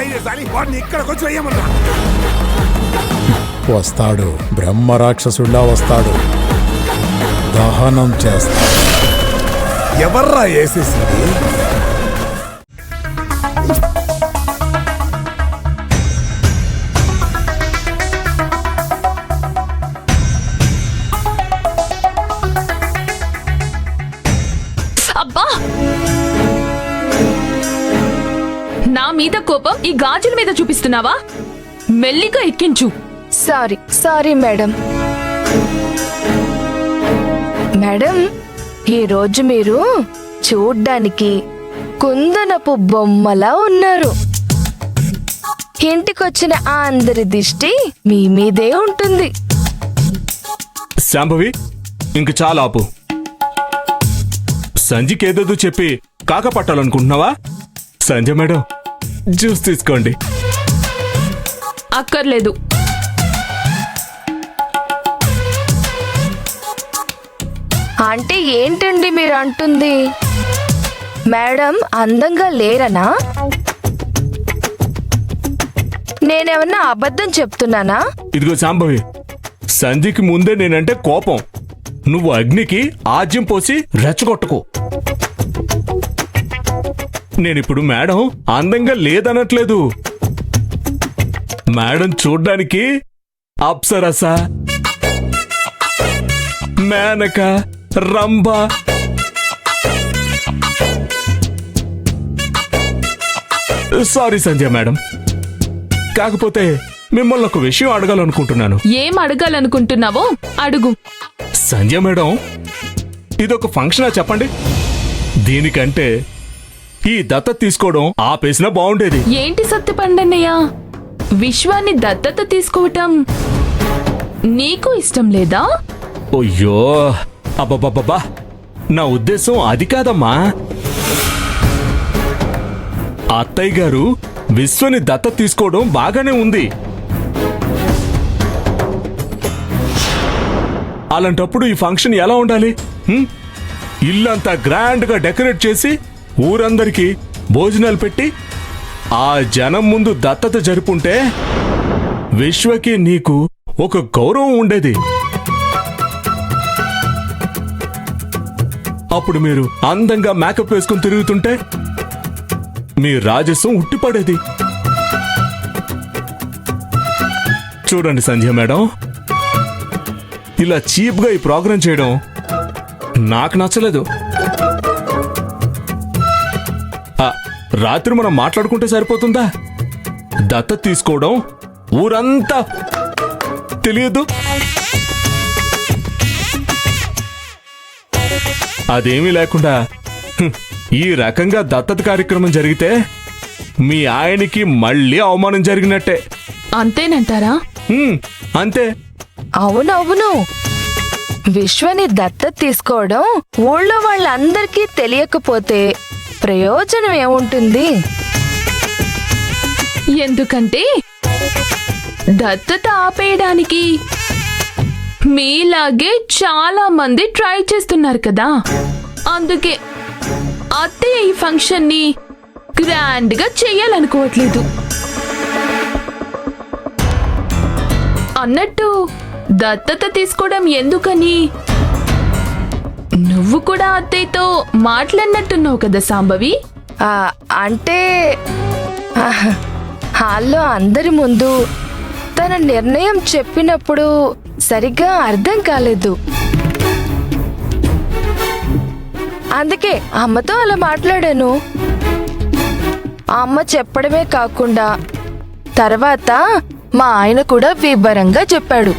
దయచేసి వాడిని ఇక్కడికి వచ్చి వేయమన్నా. వస్తాడు, బ్రహ్మ రాక్షసుడిలా వస్తాడు, దహనం చేస్తాడు. ఎవర్రా వేసేసింది? అబ్బా, నా మీద కోపం ఈ గాజుల మీద చూపిస్తున్నావా? మెల్లిగా ఎక్కించు. Sorry madam. మేడం, ఈరోజు మీరు చూడ్డానికి కుందనపు బొమ్మలా ఉన్నారు. ఇంటికొచ్చిన ఆ అందరి దిష్టి మీ మీదే ఉంటుంది. శాంభవి, ఇంక చాలా ఆపు. సంజయ్కి ఏదేదో చెప్పి కాక పట్టాలనుకుంటున్నావా? సంజయ్ మేడం, జ్యూస్ తీసుకోండి. అక్కర్లేదు. అంటే ఏంటండి మీరు అంటుంది? మేడం అందంగా లేరనా? నేనేమన్నా అబద్ధం చెప్తున్నానా? ఇదిగో శాంభవి, సంధ్యకి ముందే నేనంటే కోపం. నువ్వు అగ్నికి ఆజ్యం పోసి రెచ్చగొట్టకు. నేనిప్పుడు మేడం అందంగా లేదనట్లేదు. మేడం చూడ్డానికి అప్సరస, మేనక, రంభ, సారీ సంజయ్ మేడం, కాకపోతే మిమ్మల్ని ఒక విషయం అడగాలనుకుంటున్నాను. ఏం అడగాలనుకుంటున్నావో అడుగు. సంజయ్ మేడం, ఇదొక ఫంక్షనా చెప్పండి? దీనికంటే ఈ దత్తత తీసుకోవడం ఆపేసినా బాగుండేది. ఏంటి సత్యపండన్నయ్య, విశ్వాన్ని దత్తత తీసుకోవటం నీకు ఇష్టం లేదా? అయ్యో, అబ్బబ్బబ్బా, నా ఉద్దేశం అది కాదమ్మా. అత్తయ్య గారు విశ్వని దత్తత తీసుకోవడం బాగానే ఉంది. అలాంటప్పుడు ఈ ఫంక్షన్ ఎలా ఉండాలి? ఇల్లంతా గ్రాండ్ గా డెకరేట్ చేసి ఊరందరికీ భోజనాలు పెట్టి ఆ జనం ముందు దత్తత జరుపుంటే విశ్వకి నీకు ఒక గౌరవం ఉండేది. అప్పుడు మీరు అందంగా మేకప్ వేసుకుని తిరుగుతుంటే మీ రాజస్వం ఉట్టిపడేది. చూడండి సంధ్య మేడం, ఇలా చీప్గా ఈ ప్రోగ్రాం చేయడం నాకు నచ్చలేదు. రాత్రి మనం మాట్లాడుకుంటే సరిపోతుందా? దత్తత తీసుకోవడం ఊరంతా తెలియదు. అదేమీ లేకుండా ఈ రకంగా దత్తత కార్యక్రమం జరిగితే మీ ఆయనకి మళ్ళీ అవమానం జరిగినట్టే. అంతేనంటారా? అంతే. అవునవును, విశ్వని దత్తత తీసుకోవడం ఊళ్ళో వాళ్ళందరికీ తెలియకపోతే ప్రయోజనం ఏముంటుంది? ఎందుకంటే దత్తత ఆపేయడానికి మీలాగే చాలా మంది ట్రై చేస్తున్నారు కదా. అందుకే అత్తయ్య ఈ ఫంక్షన్ ని గ్రాండ్ గా చెయ్యాలనుకోవట్లేదు. అన్నట్టు దత్తత తీసుకోవడం ఎందుకని నువ్వు కూడా అత్తయ్యతో మాట్లాడినట్టున్నావు కదా సాంబవి? అంటే హాల్లో అందరి ముందు తన నిర్ణయం చెప్పినప్పుడు సరిగ్గా అర్థం కాలేదు. అందుకే అమ్మతో అలా మాట్లాడాను. అమ్మ చెప్పడమే కాకుండా తర్వాత మా ఆయన కూడా వివరంగా చెప్పాడు.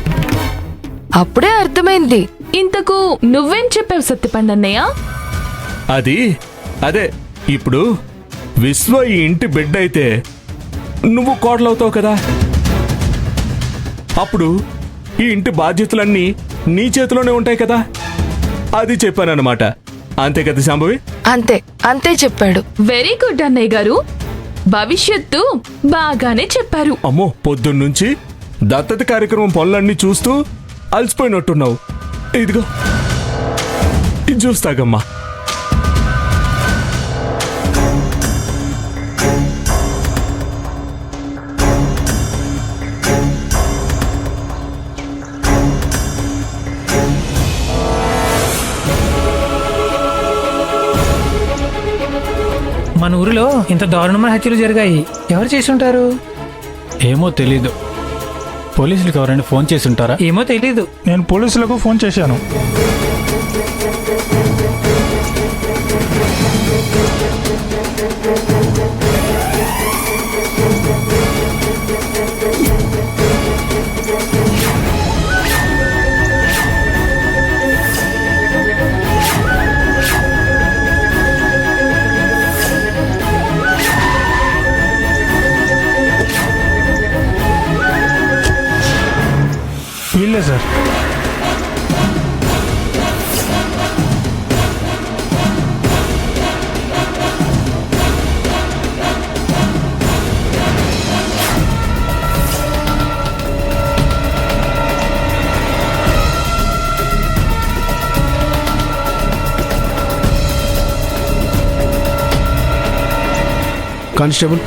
అప్పుడే అర్థమైంది. ఇంతకు నువ్వేం చెప్పావు సత్యపండన్నయ్య? అదే ఇప్పుడు విశ్వ ఈ ఇంటి బిడ్డ అయితే నువ్వు కోడలవుతావు కదా. అప్పుడు ఈ ఇంటి బాధ్యతలన్నీ నీ చేతిలోనే ఉంటాయి కదా. అది చెప్పానన్నమాట. అంతే కదా శాంభవి? అంతే చెప్పాడు. వెరీ గుడ్ అన్నయ్య గారు, భవిష్యత్తు బాగానే చెప్పారు. అమ్మో, పొద్దున్నుంచి దత్తత కార్యక్రమం పనులన్నీ చూస్తూ అలసిపోయినట్టున్నావు. ఇదిగో ఇది చూస్తాగమ్మా. మన ఊరిలో ఇంత దారుణమైన హత్యలు జరిగాయి. ఎవరు చేసి ఉంటారు? ఏమో తెలీదు. పోలీసులకు ఎవరైనా ఫోన్ చేసి ఉంటారా? ఏమో తెలీదు. నేను పోలీసులకు ఫోన్ చేశాను. వీళ్ళే సార్. కానిస్టేబుల్,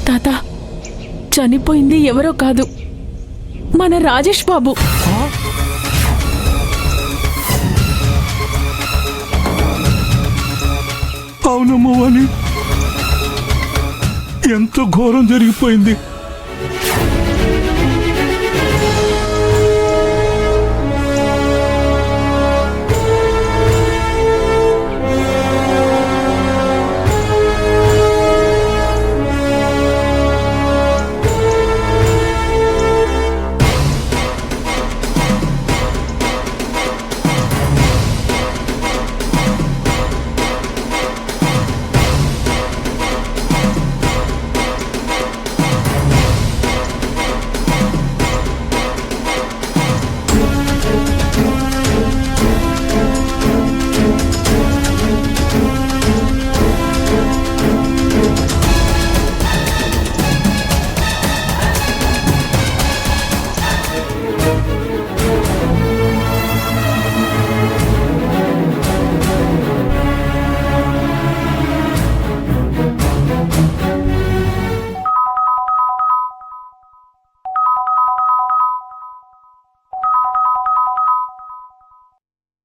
తాత, చనిపోయింది ఎవరో కాదు, మన రాజేష్ బాబు. అవునమ్మా వాలి, ఎంత ఘోరం జరిగిపోయింది.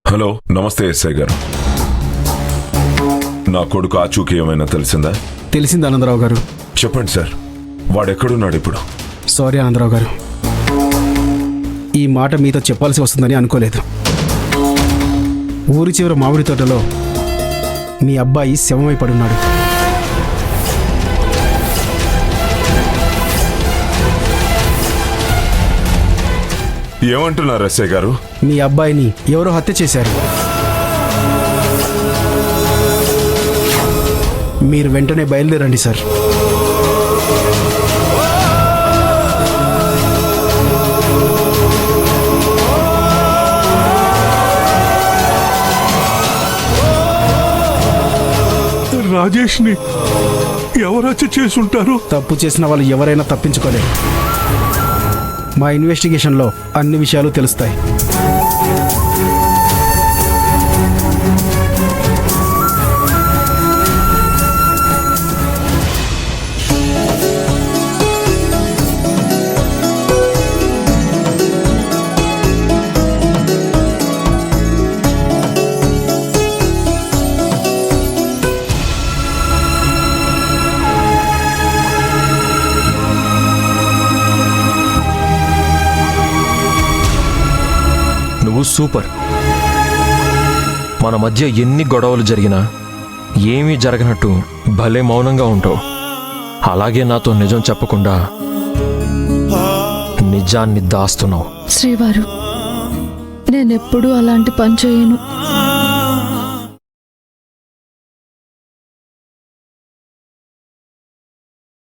హలో, నమస్తే ఎస్ఐ గారు. నా కొడుకు ఆచూకీ ఏమైనా తెలిసిందా? తెలిసింది ఆనందరావు గారు. చెప్పండి సార్, వాడెక్కడున్నాడు ఇప్పుడు? సారీ ఆనందరావు గారు, ఈ మాట మీతో చెప్పాల్సి వస్తుందని అనుకోలేదు. ఊరి చివరి మామిడి తోటలో మీ అబ్బాయి శవమై పడున్నాడు. ఏమంటున్నారు ఎస్ఐ గారు? మీ అబ్బాయిని ఎవరో హత్య చేశారు. మీరు వెంటనే బయలుదేరండి సార్. రాజేష్ని ఎవరు హత్య చేసుంటారు? తప్పు చేసిన వాళ్ళు ఎవరైనా తప్పించుకోలేరు. మా ఇన్వెస్టిగేషన్లో అన్ని విషయాలు తెలుస్తాయి. నువ్వు సూపర్. మన మధ్య ఎన్ని గొడవలు జరిగినా ఏమీ జరగనట్టు భలే మౌనంగా ఉంటావు. అలాగే నాతో నిజం చెప్పకుండా నిజాన్ని దాస్తున్నావు. శ్రీవారు, నేనెప్పుడూ అలాంటి పని చేయను.